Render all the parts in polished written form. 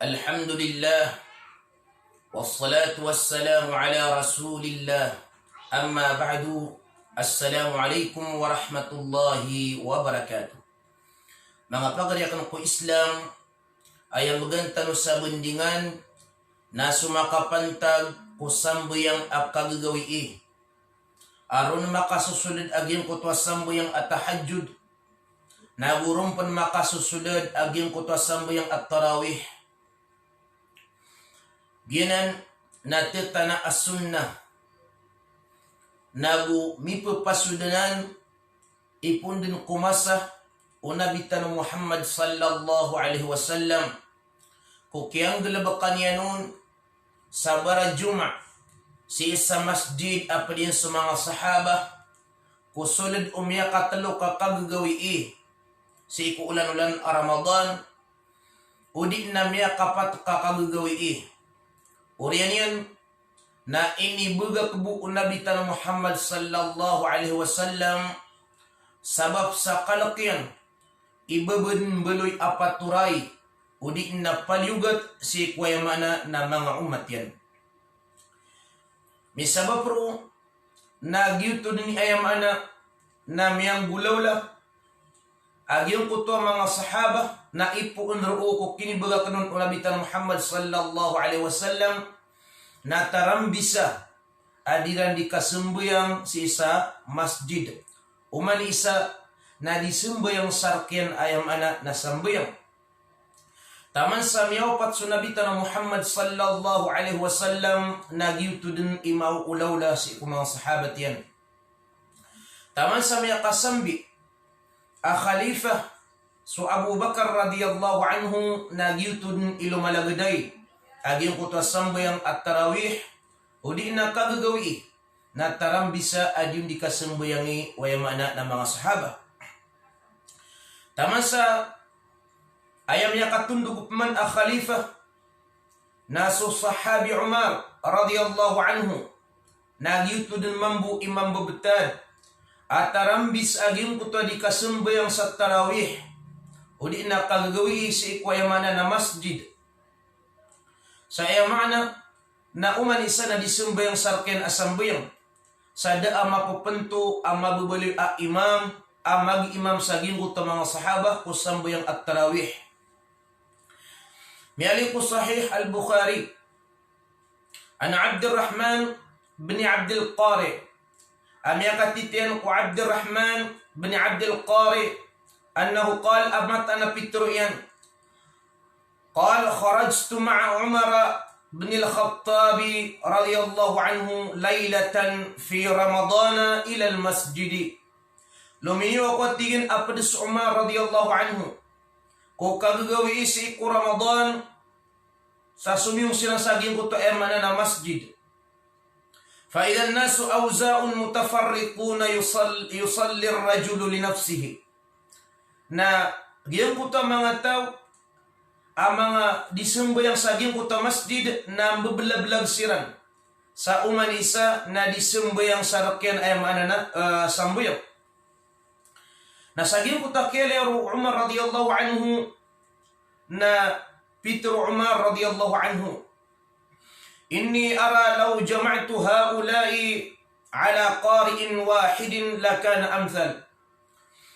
Alhamdulillah wassalatu wassalamu ala rasulillah amma ba'du. Assalamualaikum warahmatullahi wabarakatuh. Mga pagariakan ko Islam ay ang magantano sa bundingan na sumakapantag ko sambuyang akagagawi aron makasusulod aging ko tuwa sambuyang atahajjud nagurumpan makasusulod aging ko tuwa sambuyang at-tarawih. Ginan natita na as-sunnah nagu mipapasudanan ipundin kumasa unabitan Muhammad sallallahu alaihi wasallam kukiyang dalabakan yanon sa bara Juma si isa masjid apadin sa mga sahaba kusulod katalo kakagagawi si ikuulan-ulan a Ramadan udi na miya kapat kakagagawi uriyan yan na inibuga kebuun Nabi Tanah Muhammad sallallahu alaihi wasallam sabab sa kalakian ibabun beloy apaturay udi na paliugat si kwayamana na mga umat yan. Misabab ro nagyuto ni ayamana na miyang gulawla agyong kuto mga sahaba na ipuun ro ko kinibuga kanon Nabi Tanah Muhammad sallallahu alaihi wasallam na tarambisa adiran di kasembuyang si isa masjid umani isa na disembuyang sarkian ayam anak na sembuyang taman sa miyaw pat Nabi Tanah Muhammad sallallahu alaihi wasallam nagyuto din imaw ulawla si mga sahabat yan taman sa miyaw kasambi a khalifah so Abu Bakar radiyallahu anhu nagyuto din ilumalagaday aging kuto sambuyang at-tarawih udi na kagagawi na tarambisa adyong di kasembuyangi wayamana na mga sahaba. Taman sa ayam niya katundog man a khalifah na so sahabi Umar radiyallahu anhu nagyuto din mambu imam babetad at tarambis aging kuto di kasembayang sa tarawih udi na kagagawi si ikwayamana na masjid sa ayamana na uman isa na disumbayang sarken asambayang sa daa mapapento ang mabubali a imam ang mag-imam sa gingot mga sahaba kusambayang at tarawih. Miyali ko sahih al-Bukhari an Abdurrahman bin Abdul Qari amyakatitian ko Abdurrahman bin Abdul Qari annahu qal amatana pitruyan قال خرجت مع عمر بن الخطاب رضي الله عنه ليلة في رمضان إلى المسجد لميو قتين أبدس عمر رضي الله عنه ko kagagawi isi ko Ramadan sa sumiyong silang saging ko to emana na masjid fa idhan nasu awza'un mutafarriquna yusalli ar-rajulu li nafsihi na giyang ko to mga tao ang mga disembayang saging kuta masjid na bebelag-belag siran sa uman isa na disembayang sarakyan ay mana na sambayang na saging kuta kele Umar radiyallahu anhu na Peter Umar radiyallahu anhu inni ara law jama'tu haula'i ala qari'in wahidin lakana amthal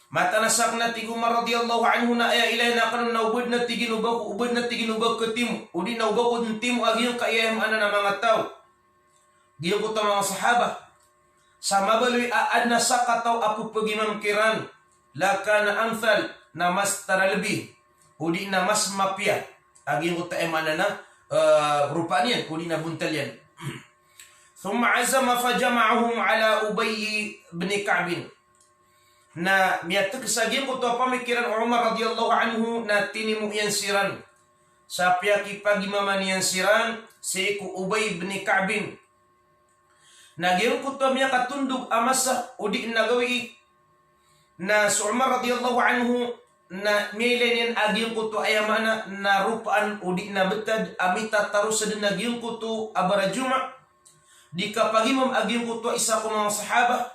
matanasak na tigumar radiyallahu anhu na aya ilay na kanon na ubod na tiginubag ketimu udi na ubag kung timu agiyong kaiyayam ana na mga tao giyong ko mga sahaba sa mabaloy aad na sakataw apu pagimangkiran laka na amthal na mas taralbi udi na mas mapya agiyong ko taemana na rupa niyan udi na buntal yan thumma azama fajama'ahum ala Ubay bin Ka'b na miyatek saging ko to pamikiran Umar radiyallahu anhu na tinimu yan siran sa piyaki pagimaman yan siran si ku Ubay bin Ka'b na giyong ko to miya katundog amasa udi nagawi na si Umar radiyallahu anhu na milen yan agiyong ko to ayamana na rupaan udi na betad amita tarus sa din agiyong ko to abara Juma di kapagimam agiyong ko to isa ko mga sahaba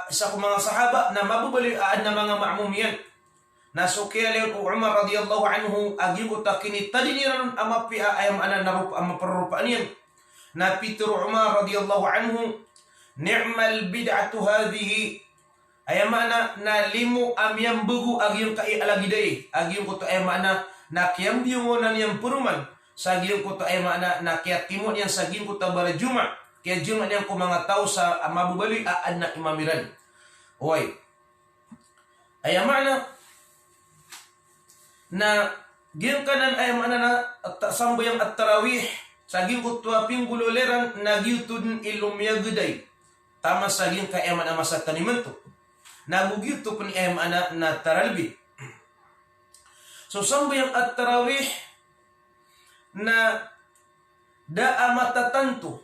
sa mga sahaba na mabubalian na mga ma'mum yan nasukia leon Umar radhiyallahu anhu agi utakini tadi niran amapi ayam ana narup ama perrupanian na pitur Umar radhiyallahu anhu ni'mal bid'atu hadhihi ayam ana na limu amyam bugu agi yung kai alagi dai agi yung kuto ayam ana na kiyam biungonan yang peruman sagiyong kuto ayam ana na kiyat timon yang sagiyong kuto barajuma kaya juma yang ko mga tao sa mabubali aan na imamiran oy ayam ana na giyong kanan ayam ana na sambayang at tarawih saging kutwa pingguloleran na giyutun ilumya guday tama saging ka ayam ana masa taniman to nagugiyuto pun ayam ana na taralbi so sambayang at tarawih na daa matatanto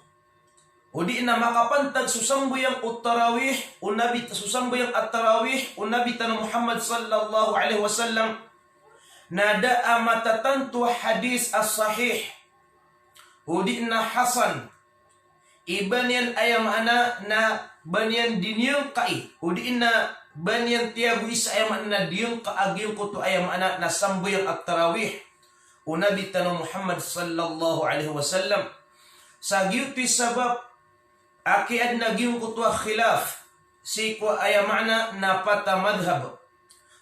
o di na makapantag susambayang at-tarawih unabi susambayang at-tarawih unabi tan Muhammad sallallahu alaihi wasallam na daa matatanto hadis as-sahih udi na hasan ibanian ayam ana na banian diniyong kai udi na banian tiago isa ayam ana diyong kaagiyong kuto ayam ana na sambayang at-tarawih unabi tan Muhammad sallallahu alaihi wasallam sa giyuti sabab aki ad nagiyong kuto khilaf si ko ayam ana na pata madhab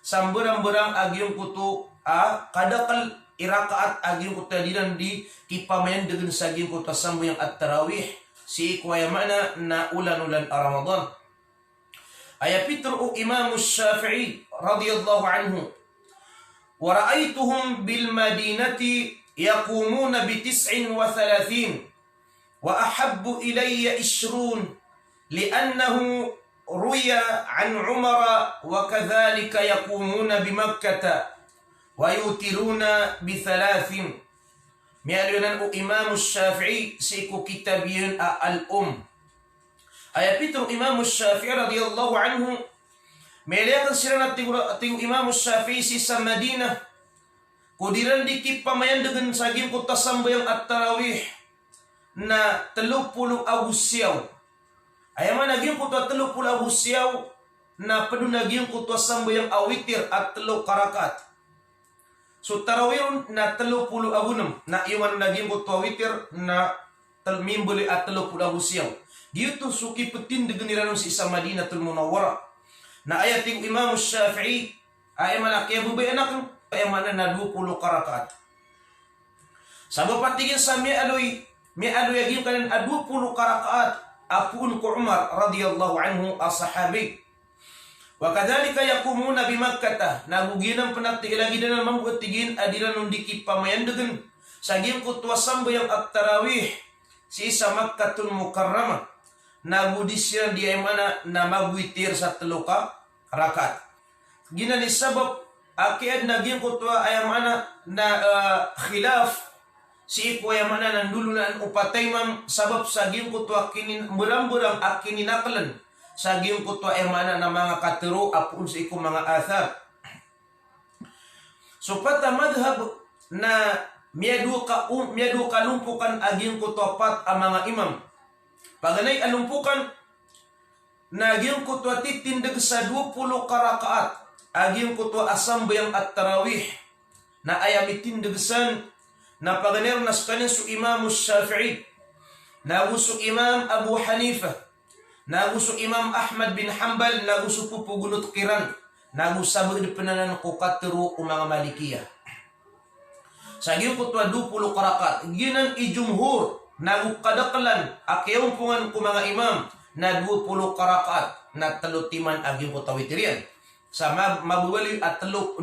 samburang-burang agiyong kuto kadakal irakaat agiyong kutadiran di kipamayan dengan sagiyong kuto sambayang at-tarawih si ko ayam ana na ulan-ulan Ramadan aya pitru Imam Syafi'i radhiyallahu anhu wa ra'aituhum bil madinati yaqumuna bi 39 wa ahabbu ilayya 20 li'annahu ruya an Umar wa kadhalika yaqumuna bi Makkah wa yutiruna bi 3 mialunan Imam Syafi'i siku kitabiyun al-um aya pitru Imam Syafi'i radhiyallahu anhu melihat sirana tiu Imam Syafi'i sa Madinah kudiran dikip pamayan dengan saging kota sambayang at-tarawih na 30 Agusyaw ayam naging kota 30 Agusyaw na penuh naging kota sambayang awitir at 3 karakat so tarawih na 30 agunam na iwan naging kota awitir na mimbuli at 30 Agusyaw gitu suki petin dengan si isa Madinatul Munawwarah na ayat yung Imam Syafi'i ay malaki bubay anak ay mana na 20 karakat sabab patigin sa mi aloy agim kanan 20 karakat apun ko Umar radhiyallahu anhu as-sahabi wa kadzalika yaqumuna bi Makkah naguginang panati lagi dan mambutigin adiran undiki pamayan degen sagim kutwa sambayang at-tarawih si isa Makkatul Mukarramah nagudisyan di mana na magwitir sa 3 karakat gina ni sabab akiad naging kutwa ayam mana na khilaf si ipo ayam mana nandulunan upatay mam sabab saging kutwa kinin burang-burang akini nakalan saging kutwa ayam mana na mga katero apun sa iko mga athar so pata madhab na miadu kalumpukan aging kutwa pat ang mga imam paganay alumpukan naging kutwa titindag sa 20 karakaat aging kutwa asambayang at-tarawih na ayam itindagsan na paganer nas kanin su Imam Syafi'i nagu su Imam Abu Hanifah nagu su Imam Ahmad bin Hanbal nagu su pupugunot kiran nagu sabag depenanan ko katero o mga Malikiyah saging kutwa 20 karakat ginan ijumhur nagu kadakalan akyumpungan ko mga imam na 20 karakat na talutiman aging kutawitirian sa mabubali at 20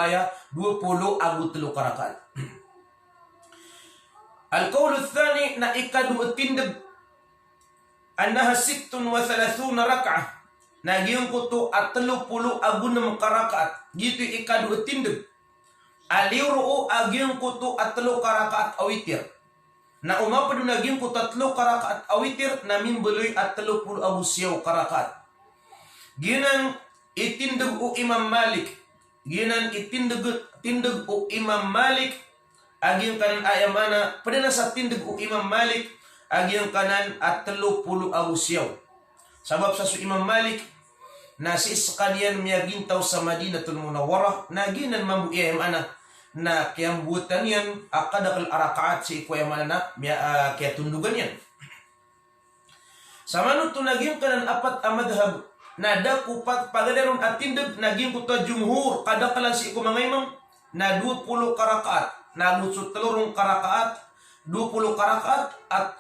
aya 20 agu 3 karakat al-qawl ath-thani na ikadu tindag annaha 36 rak'ah naging kuto at 30 agu 6 karakat gitu ikadu tindag aliru aging kuto at 3 karakat awitir na umapad naging ko 3 karakat awitir na mimbuloy at 30 Agusyaw karakat. Ginang itindag o Imam Malik. Ginang itindag o Imam Malik. Aging kanan ayamana. Pada na sa tindag o Imam Malik. Aging kanan at 30 Agusyaw. Sabab sa Imam Malik. nasi sekalian miyagintaw sa Madinatul Munawwarah naginan mambu iya mana na kiyang buatan yan akadakal arakaat si ikuya mana na kaya tundugan yan. Sama nuto naging kanan apat amadhab na dakupat pagadaron at tindag naging kuta jumhur kadakalan si iku mangaymang na 20 karakaat na lusot telurong karakaat 20 karakaat at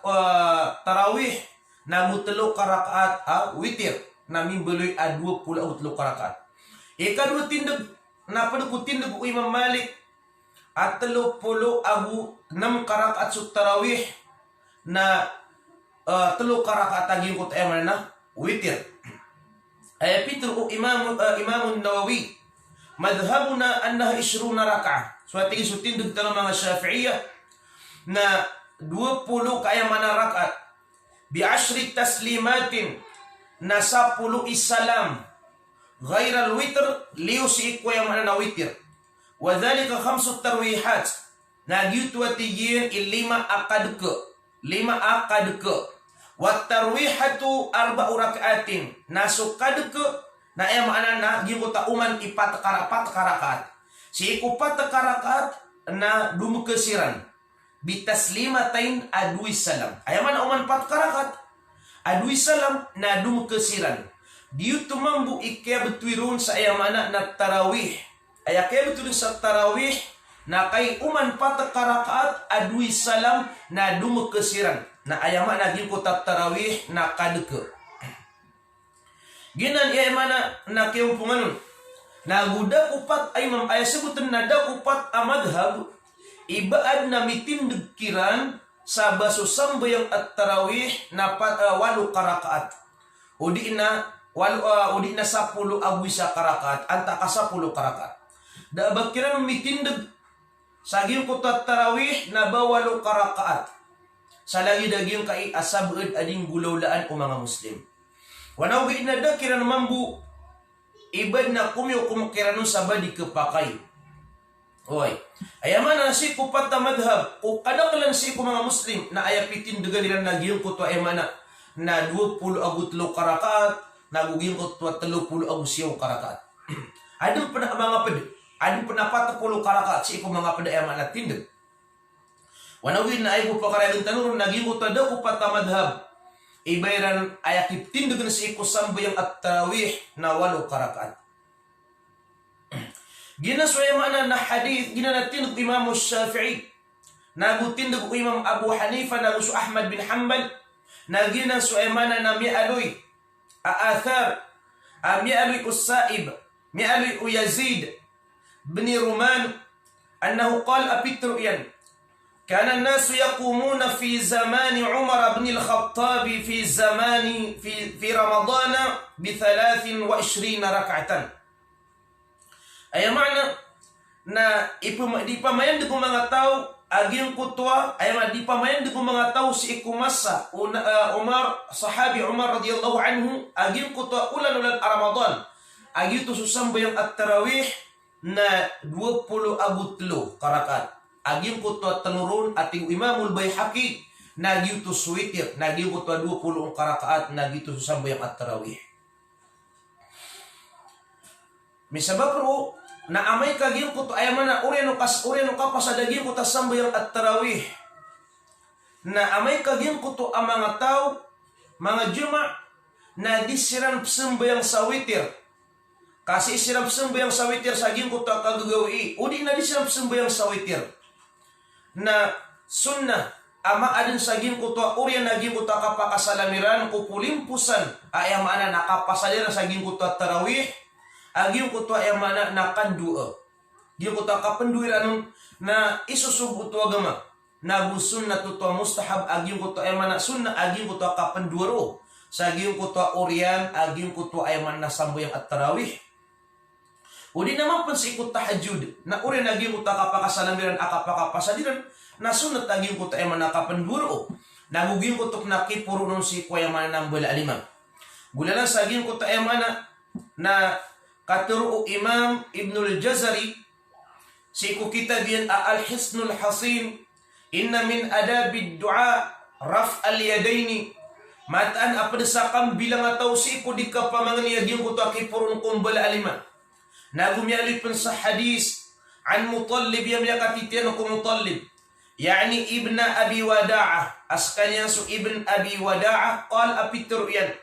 tarawih na mutelo karakaat witir na mimbeloy 20 karakaat. Ikadua tindag na paduk tindag ko Imam Malik at 30 6 karakaat sa tarawih na 3 karakaat aging ko tayo na witir. Ay pitro Imam Nawawi madhabuna annaha 20 raka'ah. So ating sutindag tayo mga Syafi'iyah na 20 kaya mana rakaat bi 10 taslimatin na 10 isalam ghairal witr liu si ikwa yang mana na witir wa dhalika 5 tarwihat na gitu atigin 5 akadke wa tarwihatu 4 rakaatin na sukadke na ay mana na gitu ta uman ipat karakaat si iku pat karakaat na dumukesiran bitaslimatain adui salam. Ayaman uman pat karakat adui salam na dumukesiran. Diu tumambu ikya betwirun sa ayamana na tarawih. Ayakya betulun sa tarawih na kay uman pat karakat adui salam na dumukesiran. Na ayaman naging kutat tarawih na kadeke. Ginan ayamana na kiyumpungan na guda kupat ay mam ay sebutan na da kupat amadhab ibaad na mitindig kiran sa basusamba at tarawih na 8 karakaat. Udi na 10 agwi sa karakaat anta ka 10 karakaat. Da bakiran mitindig sa gyud kutat tarawih na 8 karakaat. Sa lagi dagyong kay asabud ading gulawlaan o mga Muslim. Wanaw na da kiran mambu ibad na kumyo kumukiranon sa badi kepakay. Oy. Ayaman na si kupat na madhab. O kadakalan si mga Muslim na ayapitin daga nila nagyong kuto ayamana na 20 agut 3 karakaat, naguging kuto 30 agut 7 karakaat. Adun pa na mga pede. Adun pa na 40 karakaat si mga pede ayaman na tindag. Wanawin na ay po pakaragang tanurong naging kuto daw kupat na madhab. Ibayran ayakip tindag na si sambayang at tarawih na 8 karakaat. Ginaswayamana na hadith ginanatinag Imam Shafi'i nagutindag Imam Abu Hanifa nagusu Ahmad bin Hanbal na ginaswayamana na mi'aloy aathar mi'aloy Usaib mi'aloy Yazid bin Ruman annahu qala apitru yan كان الناس يقومون في زمان عمر بن الخطاب في رمضان ب23 ركعة. Ay mana na ipamayan di ko mga tao aging kutwa ay di pamayan di ko mga tao si ikumasa sahabi Umar radhiyallahu anhu aging kutwa ulan Ramadan agi to susambayang at-tarawih na 20 agutlo karakaat aging kutwa tanurun ating Imamul Baihaqi nagi to suwitir nagi kutwa 20 karakaat nagi to susambayang at-tarawih. Misabab ro na amay kaging kuto ayamana ureno kapas sa daging kuta sambayang at-tarawih na amay kaging kuto ang mga tao mga juma na disiran sambayang sa witir kasi isiran sambayang sa witir sa ging kuto kagagawi udi na disiran sambayang sa witir na sunnah ama adin sa ging kuto uri na ging kuto kapakasalamiran kupulimpusan ayamana nakapasaliran sa ging kuto at-tarawih aging kutwa yang mana nakandua. Gyung kutwa kapenduiran na isusubut agama. Nagusun na tutwa mustahab aging kutwa yang mana sunnah aging kutwa kapenduaro. Sa aging kutwa urian aging kutwa yang mana sambayang at-tarawih. Udi naman pun si ikut tahajud. Na uri naging kutwa kapakasalamiran akapakapasadiran. Na sunnat aging kutwa yang mana kapenduaro. Naguging kutok nakipuro nun si kwa yang mana nambala alimam. Gula lang sa aging kutwa yang mana na katuru Imam Ibnul Jazari siku kitab yan Al-Hisnul Hasin inna min adabid du'a raf al-yadaini mataan apa desakam bilang atau si ku di kapamangani aging ku taki purun kumbal alima nagum yali pensah hadis an Mutallib yang yakatitian ku Mutallib yani ibna Abi Wada'ah askanya su ibn Abi Wada'ah qal apitru yan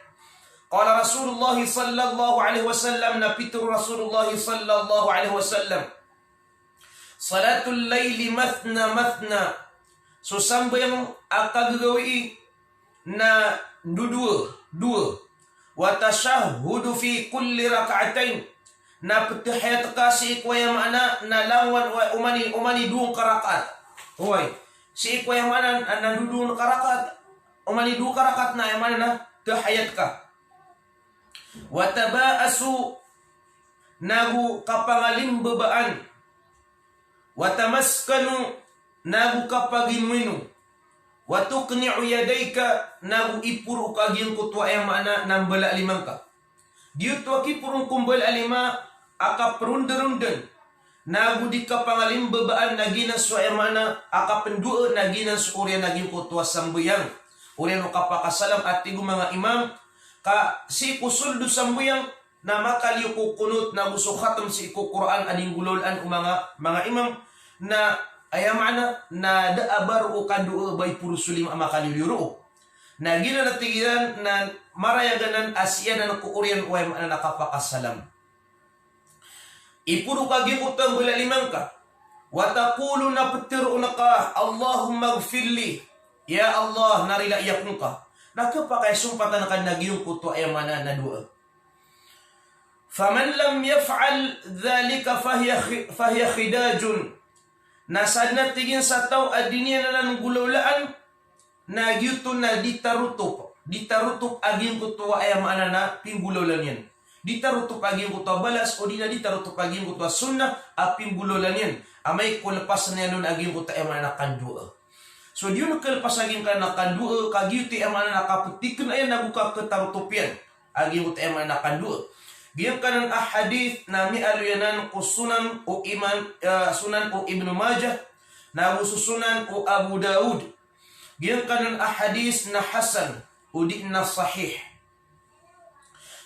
qala Rasulullah sallallahu alaihi wasallam napitru Rasulullah sallallahu alaihi wasallam salatul laili mathna mathna so sambayang akagawi na dua wa tashahhudu fi kulli rak'atain na petahiyat kasi ko yang mana na lawan wa umani duung karakat hoy si ko yang mana na duung karakat umani duung karakat na yang mana na tahiyat ka wa tabaasu nagu kapangalim bebaan wa tamaskanu nagu kapagiminu wa tuqni'u yadayka nagu ipuru kagin kutwa yang mana nambala limangka diu tu akipurun kumbal alima aka perunderundan nagu dikapangalim bebaan nagina su yang mana aka pendua nagina su urian nagin kutwa sambuyang urian kapakasalam atigu mga imam ka si kusuldu sambuyang nama kali ku kunut nagu su khatam si ku Quran ading gulolan mga imam na ayam mana na da baru kandu bay puru sulim amakali yuru na gina na tigiran na marayaganan Asia na kuurian way mana nakapakasalam ipuru kagi utang bula limangka wa taqulu na petiru naka Allahumma gfirli ya Allah narila iyakunka nakapakai sumpatan kan nagiyong kuto ayam mana na dua faman lam yaf'al dhalika fahiya khidajun nasadna tigin sa tao adinya na ng gulaulaan na gyuto na ditarutup aging kutuwa ay maana na pinggulaulan yan ditarutup aging kutuwa balas o di na ditarutup aging kutuwa sunnah a pinggulaulan yan amay kulpas na yan nun aging kutuwa ay maana kandua so diyo nakalpas aging ka na kandua kagyuti ay maana nakaputikan ay nabuka ketarutup yan aging kutuwa ay maana kandua Giyan kanan ahadith na mialuyanan ko sunan o sunan o Ibnu Majah na susunan o Abu Daud. Giyan kanan ahadith na hasan o di na sahih.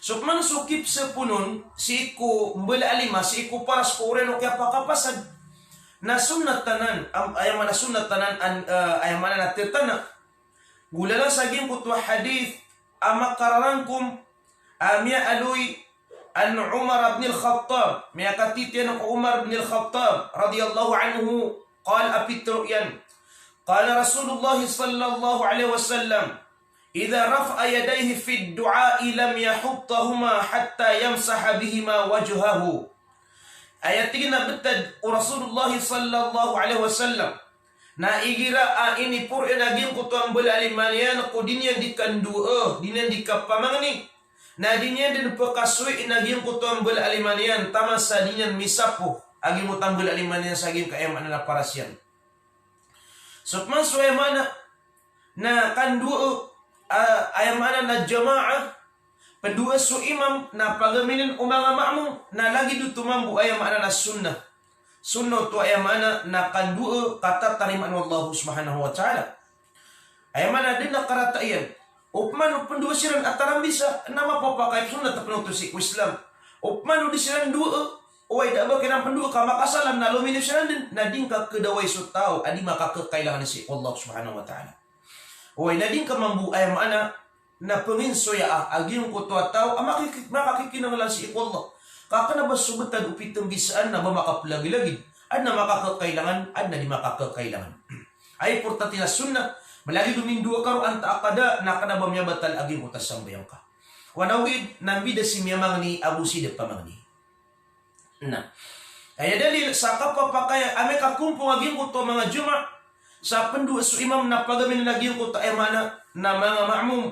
So man sukip sa punon si ko mbala alima si ko paras ko ren o kaya pakapasad na sunnat tanan ay mana sunnat tanan ay mana natirtana. Gulala sa gim ko hadith ama kararangkum amia aluy an Umar bin al-Khattab miyakatitian ko Umar bin al-Khattab radhiyallahu anhu qala apitruyan qala Rasulullah sallallahu alaihi wasallam idza rafa'a yadayhi fi ad-du'a lam yahuttahuma hatta yamsaha bihima wajhahu ayat tigna betad Rasulullah sallallahu alaihi wasallam na igira ini pur enagin ko tuang balalimanian ko dinya dikanduo dinya dikapamangni na dinya din pakasui inagim ko tuang balalimanian tamas sa dinya misapo agim utang balalimanian sa agim kaem na parasyan sukman suay mana na kanduo ayamana na jamaah pendua su imam na pagaminin umanga ma'mum na lagi dutumambu ayamana na sunnah tu ayamana na kanduo kata tariman Allah subhanahu wa ta'ala ayamana din na karatayan upman pendua siran ataram bisa nama papakai sunnah terpenuh si Islam upman di siran dua oi da ba kenang pendua ka makasalam na lumini siran din na din ka kedawai su tau adi maka kekailangan si Allah subhanahu wa ta'ala oi na din ka mambu ayamana na penginso ya agim ko to tau makakikinang lang si Allah kakana ba subutan upitong bisaan na ba makaplagi-lagi ad na makakakailangan ad na di makakakailangan ay portatina sunnah malagi dumindua karo anta akada nakana ba miya batal agim utas sambayang ka wanawid nambida si miyamang ni Abu Sidib pamang ni na ay dalil sa kapapakaya ame kakumpong agim ko to mga juma sa pendua su imam na pagamin nagim ko to ay mana na mga ma'mum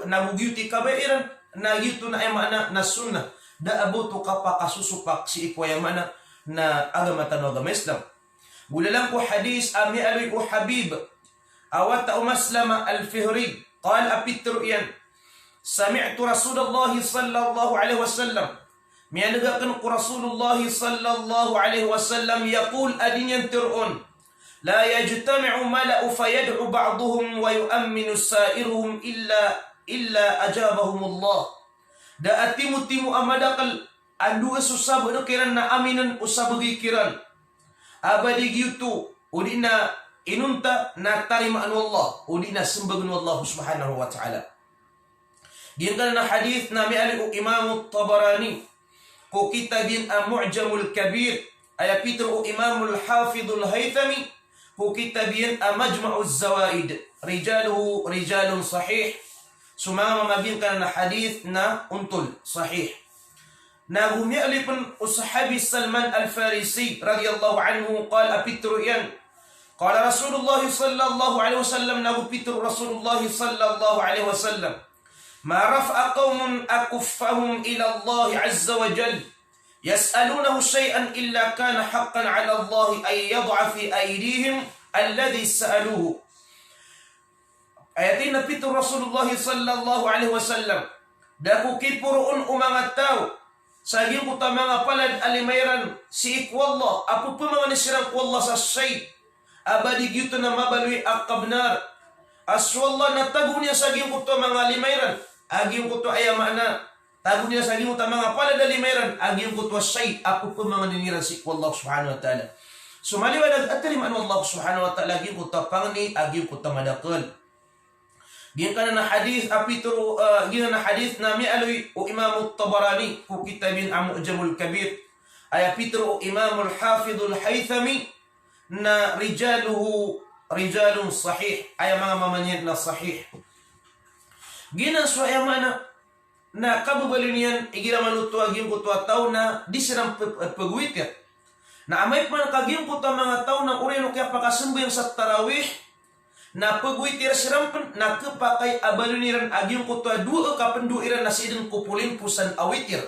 na mugyuti kabairan na yuto na ay mana na sunnah da abuto kapakasusupak si ikwayamana na agama agama Islam gulalang ko hadis ami aloy ko Habib awat Maslama al-Fihri qal apitru yan sami'tu Rasulullah sallallahu alaihi wasallam miyanagakan ko Rasulullah sallallahu alaihi wasallam yaqul adinyan turun la yajtami'u mala'u fayad'u ba'duhum wa yu'minu sa'iruhum illa ajabahumullah. Da atimu-timu amadakal adu susah kiran na aminan usah begikiran. Abadi gitu udina inunta na tarima anu Allah, udina sembah Allah subhanahu wa ta'ala. Diangkan na hadith na mi'aliku Imam Tabarani ko kitabin Mu'jamul Kabir aya pitru Imamul Hafidhul Haythami ko kitabin Majma'uz Zawaid rijaluhu rijalun sahih. Sumama mabinkan na hadith na untul sahih. Na gumi'alipun usahabi Salman Al-Farisi radhiyallahu anhu qala apitru yan qala Rasulullah sallallahu alaihi wasallam na gupitru Rasulullah sallallahu alaihi wasallam ma raf'a qaumun akuffahum ila Allah azza wa jalla yas'alunahu shay'an illa kana haqqan 'ala Allah ay yad'a fi aydihim alladhi sa'aluhu. Ayatin na pitu Rasulullah sallallahu alaihi wasallam daku kipurun umangat tao saging kuta mga palad alimayran si ikwallah apu pa mga nisirang kwallah sa shay abadi gyuto na mabalui akabnar aswallah na tago niya saging kuta mga alimayran aging kuta ayamana tago niya saging kuta mga palad alimayran aging kuta shay apu pa mga niniran si ikwallah subhanahu wa ta'ala. Sumaliwanag at talim anu Allah subhanahu wa ta'ala aging kuta pangni aging kuta madakal. Giyan na hadith apitro giyan na hadith na mi'aloy o Imam Tabarani ku kitabin Mu'jamul Kabir ay apitro o Imam Al-Hafidhul Haythami na rijaluhu rijalun sahih ay mga mamanyag na sahih. Ginan so ay mana na kabubalinian igira manuto agim ko to taw na di siram pagwitir na amay pa kagim ko ta mga taw na ureno kaya pakasumbayang sa tarawih na pagwitir sirampan na kepakai abaluniran aging kutwa dua kapenduiran na sidin kupulin pusan awitir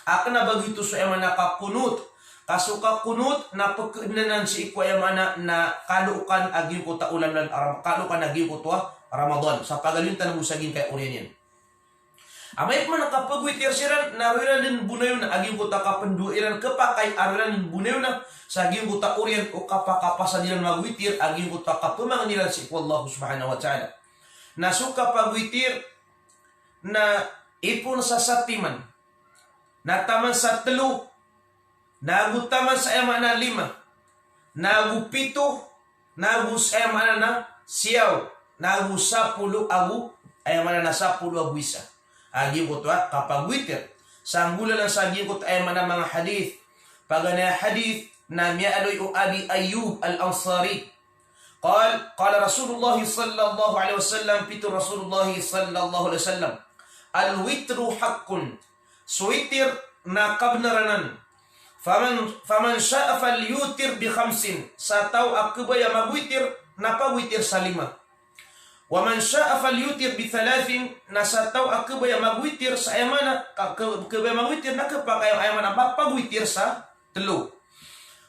akan na begitu so emana kakunut kasuka kunut na pagkenanan si ikwa emana na kalukan aging kuta ulan dan kalukan aging kutwa Ramadan sa pagalintan ng usagin kay Orienyan. Amay pa nakapagwitir siran na riran din bunayo na aging kuta kapenduiran kepakai ariran din bunayo na sa aging kuta Orient o kapakapasa nilang magwitir aging kuta kapamanganiran si Allah subhanahu wa ta'ala. Na suka pagwitir na ipon sa satiman na taman sa telu nagu taman sa emana 5 nagu 7 nagu sa emana na siyaw nagu 10 agu emana na 10 agu isa. Aging ko kapag witir sanggula lang sa aging ko ay mana mga hadith pagana hadith na mi'aloy o Abi Ayyub Al-Ansari qala Rasulullah sallallahu alaihi wasallam pitu Rasulullah sallallahu alaihi wasallam al-witru haqqun suwitir na kabnaranan faman sya'a falyutir bi khamsin sa taw akbaya magwitir na pagwitir sa 5 wa man sya'a falyutir bi 3 nasataw akbaya magwitir sa ayamana akbaya magwitir na kapag ayamana pagwitir sa 3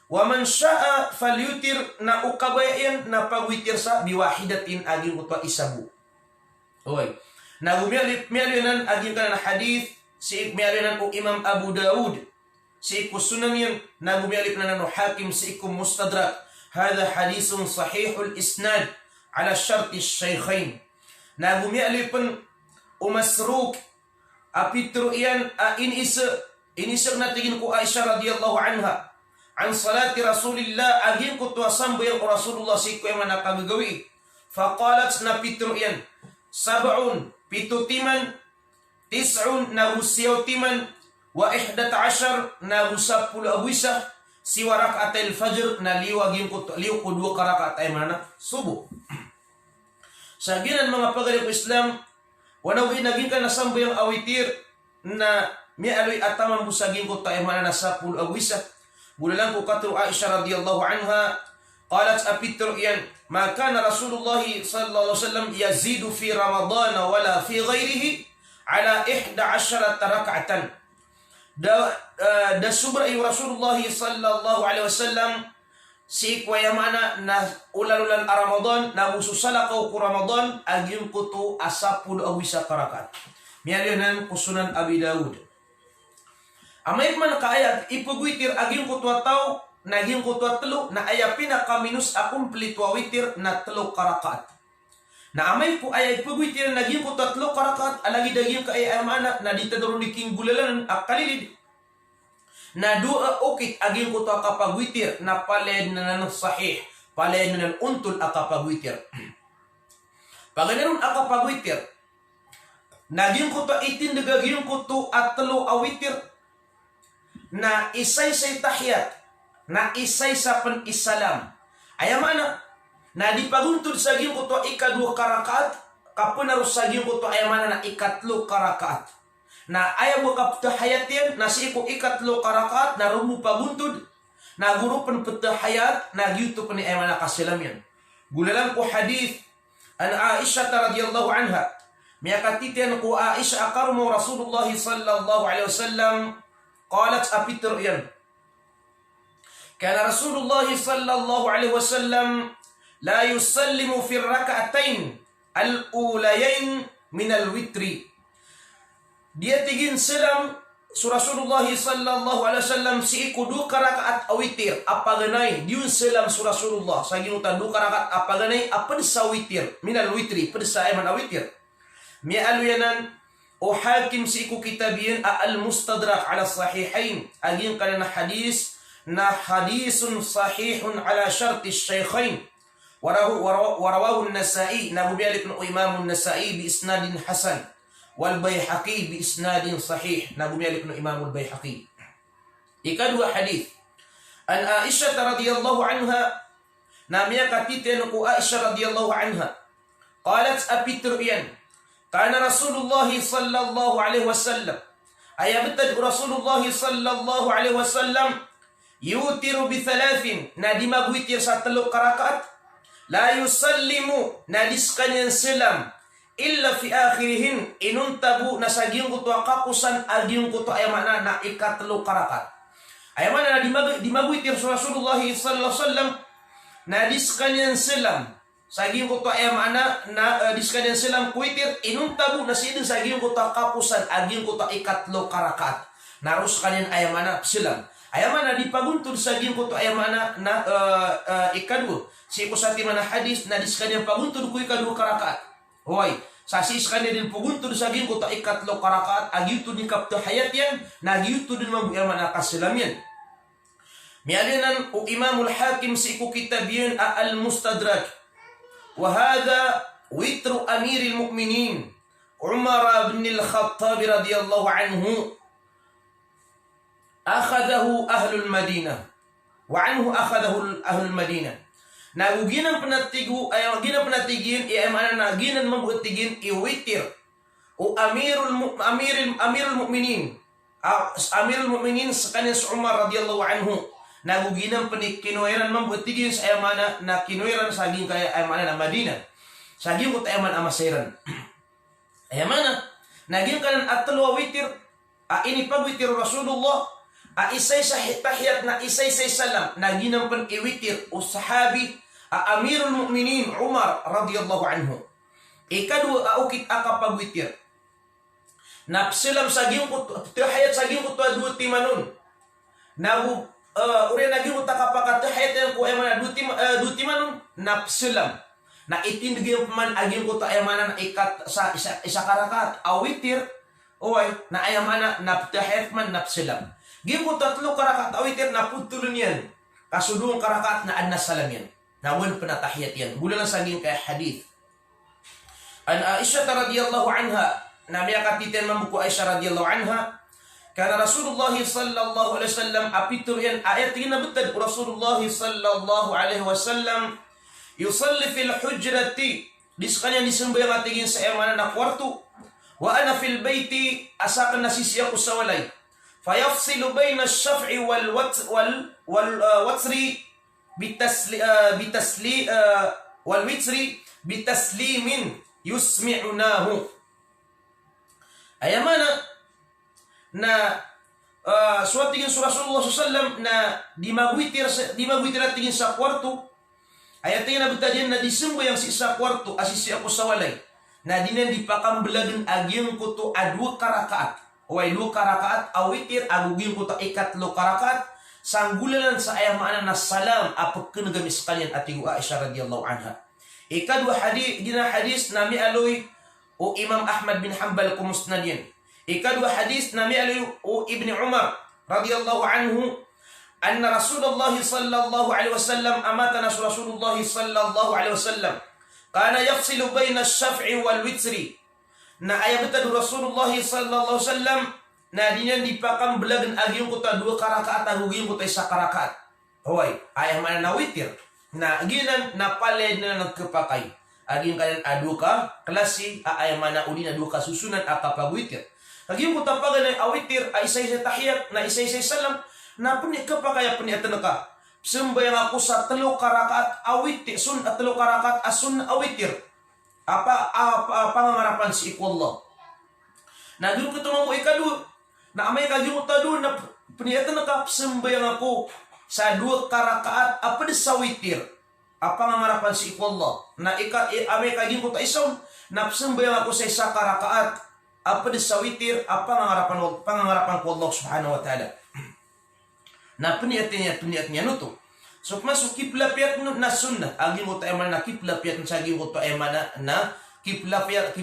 wa man sya'a falyutir na ukabayan na pagwitir sa biwahidatin aging utwa isabu. Oy na gumialinan aging kana hadith si mialinan o Imam Abu Daud si Sunan yan na gumialip na no Hakim si Mustadrak hada hadithun sahihul isnad ala syarti syaykhain na gumialipun umasruk apitru iyan inisag natigin ko Aisyah radhiyallahu anha an salati Rasulillah agin ko tuwasambo yang Rasulullah siku yang nakagagawi faqalat na pitru iyan 7 pitutiman 9 na usiyautiman wa 11 na usapul awisa siwa rakaatil fajr na liwagin ko liw ko 2 rakaat ay mana subuh. Sa ginan mga pagaling ko Islam wanawin naging ka nasambo yung awitir na mi'aloy ataman busagin ko tayo mana nasapul awisa bulalang ko katru Aisyah radhiyallahu anha qalat apitru iyan ma kana Rasulullah sallallahu alaihi wasallam yazidu fi Ramadan wala fi ghairihi ala 11 raka'atan da subra Rasulullah sallallahu alaihi wasallam si kwaya mana na ulan-ulan Ramadan na ususala ko Ramadan agim ko to asapul awisa karakat mialinan Sunan Abi Daud amay man kaayat ipugwitir agim ko to taw naging kutua telu na aya pinaka minus akumplit wa witir na telu karakaat. Na amay po ay pagwitir naging kutua telu karakaat alagi daging ka ay amana na ditadurun di king gulalan akalilid. Na dua ukit aging kutua kapagwitir na paled na nan sahih, paled na nan untul akapagwitir. Paganaron akapagwitir, naging kutua itin dagaging kutu at telu awitir na isay-say tahiyat, na isay sa pen-isalam. Ayamana, na di paguntod sa giyong kuto ikadua karakaat, kapunarus sa giyong kuto ayamana na ikatlo karakaat. Na ayaw mo kaptahayat yan, na si iko ikatlo karakaat, na rumu paguntod, na guru pen petahayat, na giyuto pen ayamana kasilam yan. Gulalang ko hadith, an Aisyah radhiyallahu anha, miyakatitian ko Aisyah akarumo Rasulullah sallallahu alaihi wasallam, qalat apitur yan. Kana Rasulullah sallallahu alaihi wasallam la yusallimu fi raka'atain al-ulayain min al-witri. Dia tigin selam Rasulullah sallallahu alaihi wasallam si kudu karakaat awitir apaganay diun selam Rasulullah saging utan du karakaat apaganay apad sa witir min al-witri pedsa ayman awitir. Mi aluyanan o hakim si iku kitabiyin al-mustadrak ala sahihain aging kanana hadis na hadisun sahihun ala syarti syaikhain warawahu an-Nasa'i na bubiyalik ng Imam an-Nasa'i bi isnadin hasan wal Baihaqi bi isnadin sahih na bubiyalik ng Imam al-Baihaqi. Ikadua hadis an Aisyah radhiyallahu anha na miyakatitin ko Aisyah radhiyallahu anha qalat apitruyan kana Rasulullah sallallahu alaihi wasallam ayabtad Rasulullah sallallahu alaihi wasallam yutiru bi thalathin na di magwitir sa telu karakaat la yusallimu na diskanyan selam illa fi akhirihin inuntabu na saging kutu kapusan aging kutu ayamana na ikatelu karakaat ayamana na di magwitir sa Rasulullah sallallahu alaihi wasallam na diskanyan selam saging kutu ayamana na diskanyan selam kuitir inuntabu na sidin saging kutu kapusan aging kutu ikatelu karakaat narus kanyan ayamana selam. Ayamana di paguntod sa giyong kuto ayamana na ikadua. Si kusati mana hadis na diskanyang paguntod ko ikadua karakaat. Hoy, sa siskanya din paguntod sa giyong kuto ikatlo karakaat agyuto din kapto hayat yan na agyuto din mabuyamana kasilam yan. Mialinan o Imamul Hakim si iku kitabiyin al-Mustadrak. Wahada witru amiril mu'minin Umar bin al-Khattab radiyallahu anhu akhadahu ahlul Madinah wa anhu akhadahu ahlul Madinah. Na ginang panatigin mana na ginan mabutigin iwitir o amirul mu'minin amirul mu'minin sa kanin sa Umar radiyallahu anhu na ginang panikinuiran mabutigin sa ayamana na kinuiran sa aging kaya ayamana na Madinah sa aging kut ayaman amasairan ayamana naging kanan atlo witir ini pagwitir Rasulullah isay sa tahiyat na isay sa salam na ginampan iwitir o sahabi amirul mu'minin Umar radiyallahu anhu. Ikadua aukit akapagwitir na salam sa giyong tahiyat sa giyong dua timanun na uri na giyong takapakatahiyat yang ko ay mana dua timanun na salam na itindigyan man aging ko ta ay mana na ikat sa isa karakat awitir oy na ayamana na tahiyat man na salam. Gibo tatlo karakat awitir na putulun yan. Kasudung karakat na adna salam yan. Namun penatahiyat yan. Gula lang saging kaya hadith. An Aisyah radhiyallahu anha. Na miyakatitin mamuku Aisyah radhiyallahu anha. Kana Rasulullah sallallahu alaihi wasallam apitur yan. Ayat tingin na betad Rasulullah sallallahu alaihi wasallam. Yusalli fil hujrati. Diskanya disembayang atingin sa emana na kwarto. Wa ana fil bayti. Asakan nasisiya ko sa walay. Fayafsilu bayna syaf'i wal watri wal witri bitaslimin yusmi'unahu. Ayamana na suatu tingin Rasulullah SAW na di magwitir tingin sa kwarto ayat tingin na butadyan na disembo yang si sa kwarto asisi ako sa walay na dinan dipakambelagan agyang ko to adwa karakaat. Way lu karakaat awitir agugin ko ta ikatlo karakaat sanggulan sa ayam mana na salam apa kenegami sekalian atigu Aisyah radhiyallahu anha. Ika dua hadis dina hadis nami aloi o Imam Ahmad bin Hanbal ku musnadin. Ika dua hadis nami aloi o Ibnu Umar radhiyallahu anhu anna Rasulullah sallallahu alaihi wasallam amatana Rasulullah sallallahu alaihi wasallam kana yafsilu baina asy-syaf'i wal witri. Na ayat betul Rasulullah sallallahu alaihi wasallam na dinan dipakam belagan agiung kota dua karakaat agiung kota isa karakaat. Hoy, ayah mana na witir. Na ginan na pale na nagkepakai. Agiung kanan aduka klasi ayah mana uli na duka susunan akapawitir. Agiung kota paganay awitir ay isa-isa tahiyat na isa-isa salam na puni kepakai puni ateneka. Sembayang aku sa telu karakaat awitir sun telu karakaat asun awitir. Apa pangangarapan si ikullah. Na dulu ketemu mo ikadu. Na amay kagimu tadu na peniyatan na sembayang ako sa dua karakaat apa di sawitir. Apa ngarapan si ikullah. Na amay kagimu ta isaw na sembayang ako sa isa karakaat apa di sawitir apa pangangarapan ko Allah subhanahu wa ta'ala. Na peniyatnya nuto. So masuk kiplapiat na sunnah. Agi mo ta eman na kiplapiat na sagi mo ta eman na kiplapiat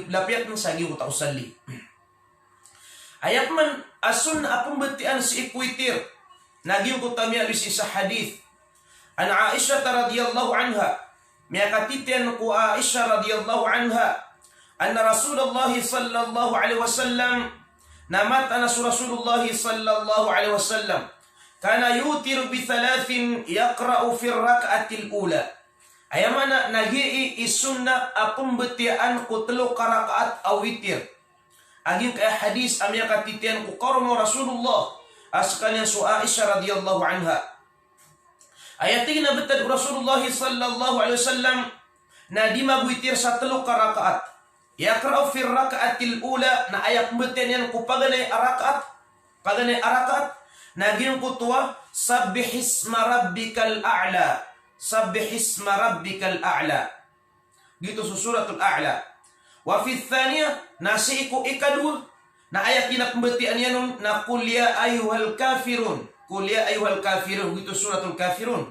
na sagi mo ta usalli. Ayat man asun apung betian si ikwitir. Naging kutami alis isa hadith. An Aisyah radhiyallahu anha. Miyakatitian ku Aisyah radhiyallahu anha. Anna Rasulullah sallallahu alaihi wasallam. Namat anas Rasulullah sallallahu alaihi wasallam. Kana yutir bi thalathin yaqra'u fi rak'atil ula. Ayamana nagi isunna apung betian ku telu karakaat awitir. Aging kaya hadis amya katitian ku qarmo Rasulullah askanya su Aisyah radhiyallahu anha. Ayatina betad Rasulullah sallallahu alaihi wasallam na di magwitir sa telu karakaat. Yaqra'u fi rak'atil ula na ayat betian yan ku paganay arakaat. Paganay arakaat naging ku tuwa sabbihisma rabbikal a'la. Sabbihisma rabbikal a'la. Gitu su suratul A'la. Wa fi tsaniyah nasiku ikadu na ayat ina pembetian yanun na qul ya ayyuhal kafirun. Qul ya ayyuhal kafirun gitu suratul kafirun.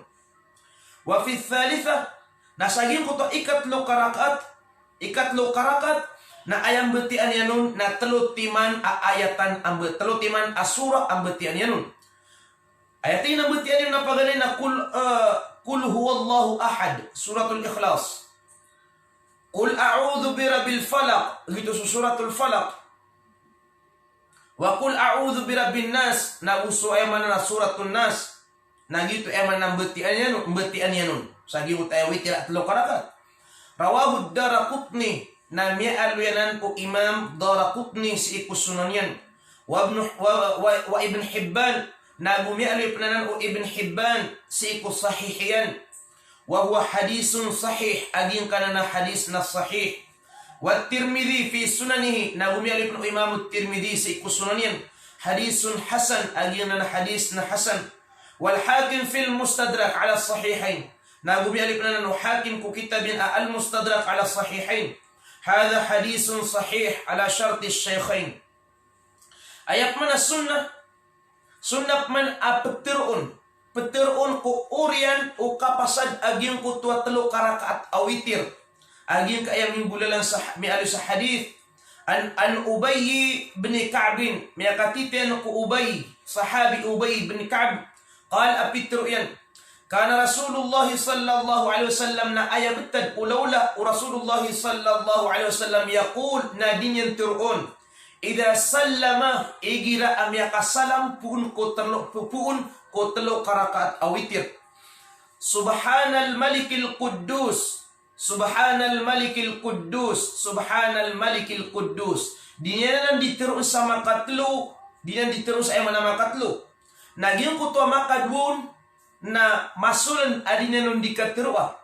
Wa fi tsalitsah nasagin ko to ikat lo karakat na ayam betian yanun na telu timan ayatan ambet telu timan asura ambetian yanun. Ayat ina betian yanun na paganay na qul huwallahu ahad suratul Ikhlas. Qul a'udzu birabbil falaq gitu suratul falaq. Wa qul a'udzu birabbin nas na usu ayman suratul nas. Na gitu ayman betian yanun. Sagi utay witir atlo karakat. Rawahu Daraqutni na mi'alwiyanan ku Imam Daraqutni si ikusunanyan. Wa Ibn Hibban na bumi'alwiyanan ku Ibn Hibban si ikusahihiyan. وهو حديث صحيح أجين كان حديثنا صحيح والترمذي في سننه نقوم يعرف إمام الترمذي سيكو سننين حديث حسن أجين حديثنا حسن والحاكم في المستدرك على الصحيحين نقوم يعرف أنه حاكم كتاب المستدرك على الصحيحين هذا حديث صحيح على شرط الشيخين أيات من السنة سنة من أبترؤن peterun ku urian u kapasad aging ku tua telu karakaat awitir aging kaya mimbulalan mi alus hadith an Ubay bin Ka'b miyakatitian ku Ubay sahabi Ubay bin Ka'b qal apitru yan kana Rasulullah sallallahu alaihi wasallam na ayabtad ulawla Rasulullah sallallahu alaihi wasallam yaqul nadinyan turun idza sallama igira am yakasalam pun ku telu karakaat awitir. Subhanal malikil quddus. Subhanal malikil quddus. Subhanal malikil quddus. Dinan diterus sama katlu. Dinan diterus ay mana makatlu. Naging kutua makadun na masulan adinan dikaterwa.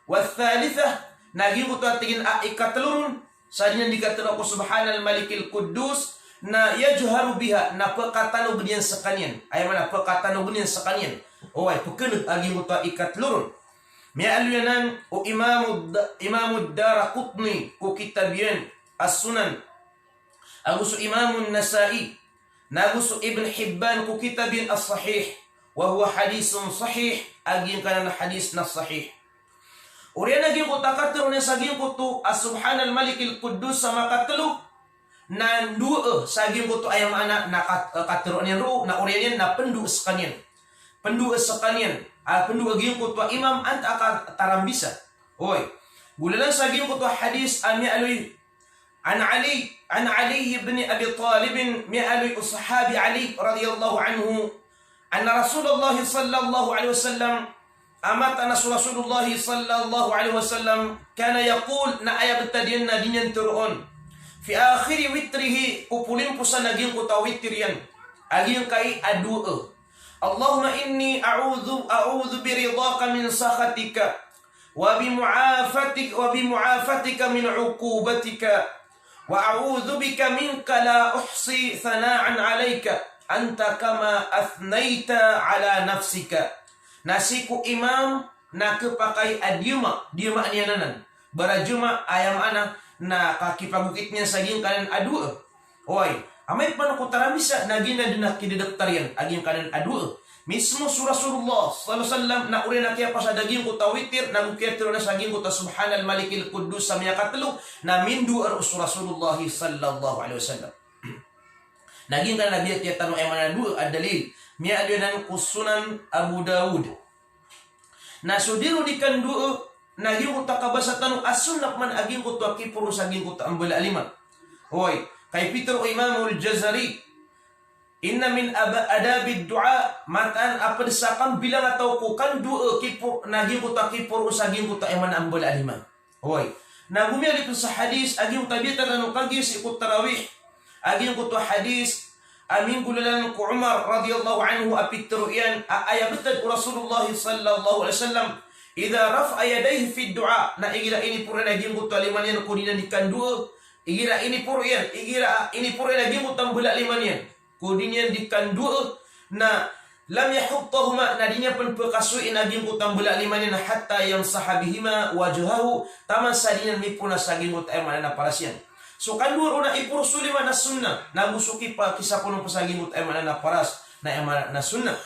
Wa thalithah naging kutua tingin ikatlurun. Sa dinan dikaterwa ko subhanal malikil quddus. Na yajharu biha na pekatano benian sekalian ay mana pekatano benian sekalian oi pekenut agi muta ikat lurun mi aluyanan o imamu Daraqutni ku kitabian as-sunan agusu imamun Nasa'i nagusu Ibn Hibban ku kitabin as-sahih wa huwa hadisun sahih agin kana hadis na sahih. Urian agin ko takater ne sagin ko tu as-subhanal malikil quddus sama katelu na dua sagin ko tu ayam ana na katero ne ru na urian na pendu sekanian. Pendu sekanian, pendu agin ko tu imam anta akan tarambisa. Oi, gulalan sagin ko tu hadis ami alwi an Ali bin Abi Talib mi alwi sahabi Ali radhiyallahu anhu anna Rasulullah sallallahu alaihi wasallam amat anna Rasulullah sallallahu alaihi wasallam kana yaqul na ayat tadinna dinyan turun fi akhir witrihi kupulin pusan agin ko tawitirian agin kai adua Allahumma inni a'udzu biridhaka min sakhatika wa bimu'afatika min 'uqubatika wa a'udzu bika minka la uhsi thana'an 'alaika anta kama athnaita 'ala nafsika. Nasiku imam na kepakai adiuma diuma aniananan barajuma ayam ana na kaki pagukitnya saging kanan adua. Oi, amai pan ko taramisa nagina dina kidedaktarian aging kanan adua. Mismo Rasulullah sallallahu alaihi wasallam na urena kaya pa sa daging ko tawitir na mukiyatiro na saging ko ta subhanal malikil quddus sa miya katelu na mindu Rasulullah sallallahu alaihi wasallam. Naging kan nabi kaya tanu ay manadu ad-dalil miya adunan kusunan Abu Dawud. Na sudiru dikan duo naging ko takabasa tanu as-sunnah man aging ko ta kipuro saging ko ta ambal alima. Hoy, kay Peter Imamul Jazari inna min adabid du'a matan apa desakan bilang atau kukan doa kipur naging kuta kipur usaging kuta eman ambol alima. Oi. Nagumi ali sa hadis aging tabiatan anu kagis ikut tarawih. Aging kuta hadis amin gulalan ku Umar radhiyallahu anhu apit ru'yan ayat betad Rasulullah sallallahu alaihi wasallam idza rafa yadayhi fi du'a na igira ini pura naging kuta limanyan kudina dikan doa igira ini puryan igira ini pura naging kuta ambol limanyan kudinya dikandua na lam yahuttahuma nadinya pen pekasui naging kutang bela limanin hatta yang sahabihima wajhahu taman sadinan mipuna saging ut emana parasian so kandur una ipur sulima na sunnah nabusuki pa kisah punong pasaging ut emana na paras na emana na sunnah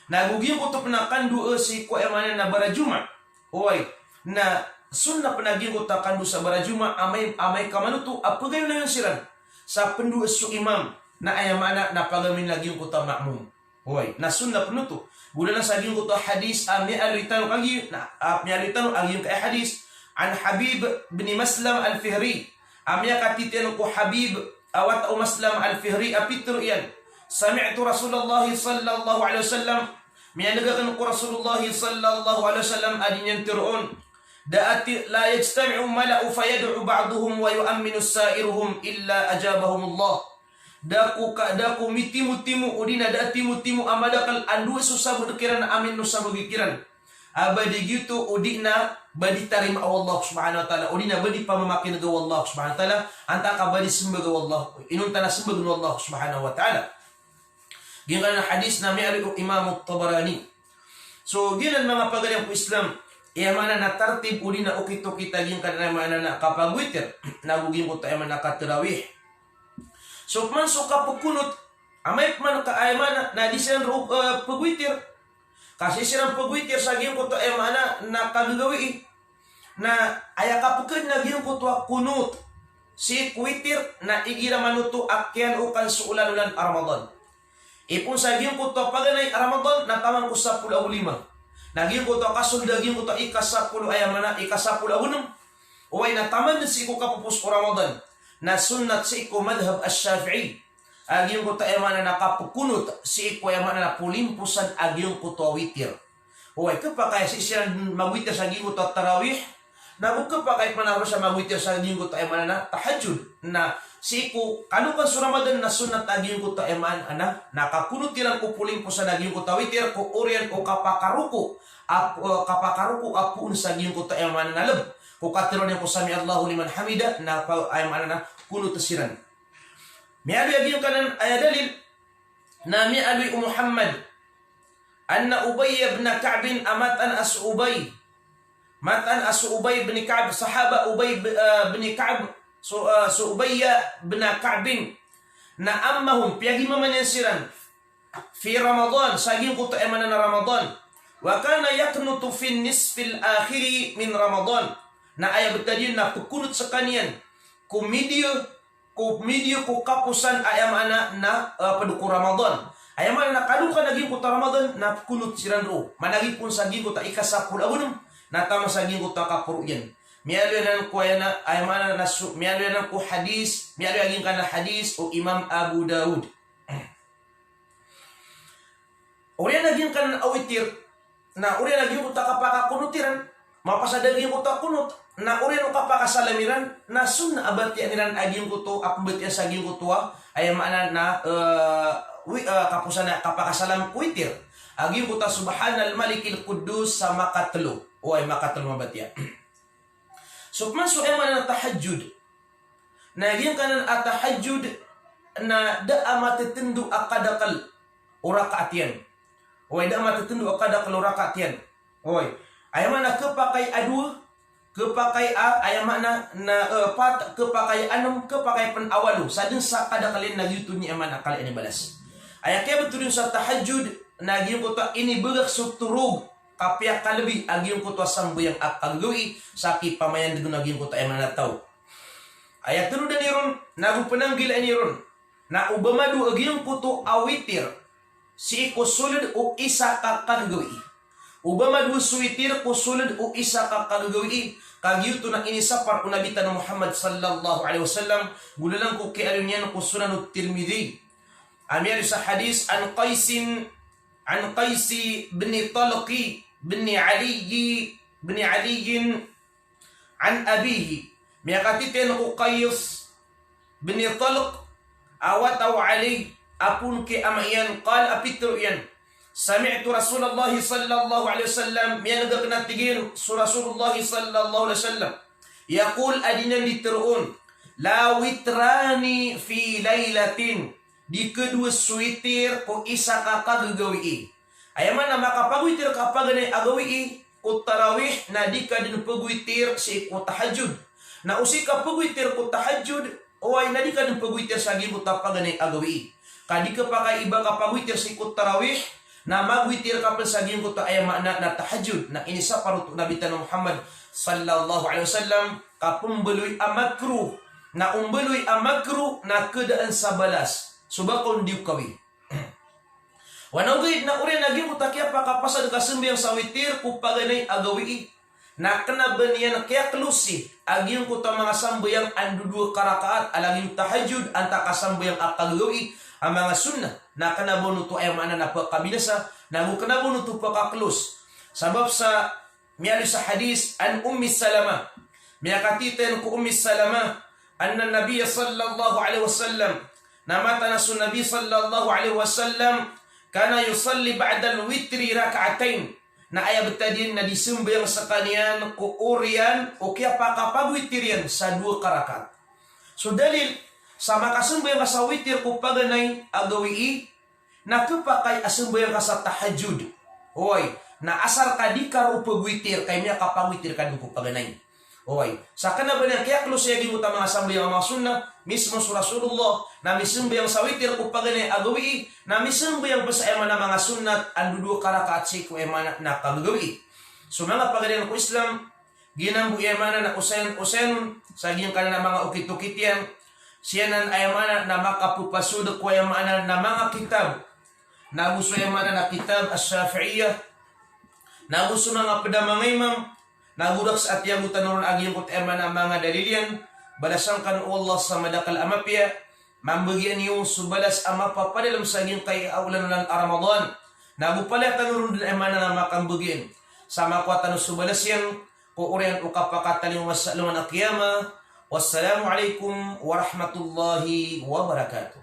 naguging kutup na kandu si ko emana na barajuma oi na sunnah penaging kuta kandu sa barajuma amay kamanutu apagay na yung siran sa pendu su imam na ayamana na pagamin lagi yung kuta makmum. Hoy, na sunnah penutu. Guna na saging kuta hadis ami aluitanu agi na ami aluitanu agi yung kay hadis an Habib bin Maslam al-Fihri. Ami katitian ko Habib awat o Maslam al-Fihri apitru yan. Sami'tu Rasulullah sallallahu alaihi wasallam miyanagakan ko Rasulullah sallallahu alaihi wasallam adinyan tiruon. Da'ati la yajtami'u mala'u fayad'u ba'duhum wa yu'amminu sa'iruhum illa ajabahum Allah. Daku mitimu udina da timu amadakal andu susah berkiran amin nusa berkiran abadi gitu udina badi tarima Allah subhanahu wa taala udina badi pamamakin ga Allah subhanahu wa taala anta ka badi sembah ga Allah inun tana sembah ga Allah subhanahu wa taala gingan hadis nami ali Imam Tabarani so ginan mga pagalyang ku Islam iya mana na tartib udina ukito kita gingan mana na kapagwitir naguging ko ta mana ka tarawih. So man suka pukunot amay man ka ay mana na di silang pagwitir kasi silang pagwitir sa giyong ko to ay mana na kagagawi na aya kapukid na giyong ko to kunot si kwitir na igira manuto akyan ukan suulan-ulan Ramadan ipon sa giyong ko to paganay Ramadan na tamang ko sa 15 na giyong ko to kasul da giyong ko to ikasapul ay mana ikasapul agunum uway na taman si ko kapupus ko Ramadan na sunnat si iko madhab as-Shafi'i agyong ko taemana nakapukunot si iko yamana na pulimpusan agyong ko to witir huway kapakay si siya magwitir sa agyong ko to tarawih na kapakay manaro sa magwitir sa agyong ko taemana na tahajjud na si iko kanukan sa Ramadan na sunnat agyong ko taemana na nakakunot tilang ko pulimpusan agyong ko to witir ko orian ko kapakaruko apuun sa agyong ko taemana na lab ko katiron yang ko sami Allahu liman hamida na ay mana na kuno tasiran mi abi agiyong kanan ay dalil na mi abi Muhammad anna Ubay ibn Ka'b amatan as-Ubay matan as-Ubay ibn Ka'b sahaba Ubay ibn Ka'b Ubay ibn Ka'b na ammahum piyagi mamanyan siran fi Ramadan saging kuta emana na Ramadan. Wa kana yaknutu fi nisfil akhiri min Ramadan. Na aya betadin na pukunut sekanian ku media ku kapusan aya mana na paduku Ramadan. Aya mana na kaduka naging kuta Ramadan na kunut siranro. Managi pun saging kuta ikasapul agunum na tama saging kuta kapuruyan. Mialuan ku ayana aya mana nasu mialuan ku hadis, mialuan aging kana hadis o Imam Abu Daud. Urian naging kan awitir na urian naging kuta kapaka kunutiran mapasa daging kuta kunut na urian kapaka salamiran na sunna abati aniran aging kuto apbeti saging kutua aya mana na kapusana kapaka salam kuitir aging kuta subhanal malikil quddus sama katelu oi makatelu mabati ya. Sukman su emana tahajjud na aging kanan atahajjud na da amat tendu akadakal urakaatian. Oi da mata tendu akada kalau rakatian. Oi, aya mana kepakai adu, kepakai aya mana na pat kepakai anum kepakai pen awalu. Sadin sakada kalian nagi tunya mana kali ini balas. Aya ke betulin sa tahajud nagi kota ini begak suturug kapiak kalebi agi kota sambayang akagui saki pamayan degun nagi kota emana tau. Aya telu dan irun nagu penanggil anirun. Na ubamadu agi putu awitir. Si kusulid u isa kakagawi. Ubama du suitir kusulid u isa kakagawi. Kagiuto na ini sapar unabitan Muhammad sallallahu alaihi wasallam. Gulalang ko kay alunyan ko sunan Tirmidhi. Amir sa hadis an Qaisi bin Talqi bin Ali an abihi. Miyakatitin u Qais bin Talq awat aw Ali apun ke amayan qal apitru yan sami'tu Rasulullah sallallahu alaihi wasallam mianaga kena tigir Rasulullah sallallahu alaihi wasallam yaqul adinan diterun la witrani fi lailatin di kedua suitir ko isa kakagawi aya mana maka paguitir kapagane agawi ko tarawih na di kadin paguitir si ko tahajjud na usika paguitir ko tahajjud o ay na di kadin paguitir sagi ko tapagane agawi. Kadi kepakai iba kapawitir sikut tarawih na magwitir kapal saging kuto ay makna na tahajud na ini sa paruto Nabi Tanah Muhammad sallallahu alaihi wasallam kapumbeloy amakruh na umbeloy amakruh na kedaan sabalas subakon diukawi. Wanogid na uri naging kutakia pakapasa deka sembiang sawitir kupaganay agawi na kena benian kaya kelusi aging kuto mga sambayang andu dua karakaat alaging tahajud anta kasambayang akagawi ang mga sunnah na kanabon ito ay mana na pagkabinasa na kanabon ito pagkaklus sabab sa miyali sa hadis an Ummi Salama miyakatitin ko Ummi Salama anna Nabiya sallallahu alaihi wasallam na mata na su Nabi sallallahu alaihi wasallam kana yusalli ba'da al-witri rak'atain na aya betadin na disembayang sa kanian ko urian o kaya pakapagwitirian sa dua karakat so dalil sama kasembayang sa witir ko paganay agawi na kepakai asembayang sa tahajud. Oy, na asar kadikar upagwitir kay miya kapagwitir kadung ko paganay. Oy, sa kana banang kaya klose yaging utama nga sambayang mga sunnah mismo sa Rasulullah na misembayang sa witir ko paganay agawi na misembayang pa sa ema na mga sunnat andudu karakaat si ko ema na kagawi. So mga paganay ko Islam ginambu ema na usen sa giyang kana mga ukit-ukitian siyanan ay mana na makapupasudok ko ay mana na mga kitab na gusto ay mana na kitab as-Shafi'iyah na gusto mga pedamang imam na gudak sa atiyang utanuron aging kot ay mana mga dalilian balasangkan Allah sa madakal amapya mambagian yung subalas amapa pa dalam saging kay aulan ng Ramadan na bupala tanurun din ay mana na makambagian sa makwatan subalas yan ko urian ukapakataling wasalungan akiyama. Wassalamualaikum warahmatullahi wabarakatuh.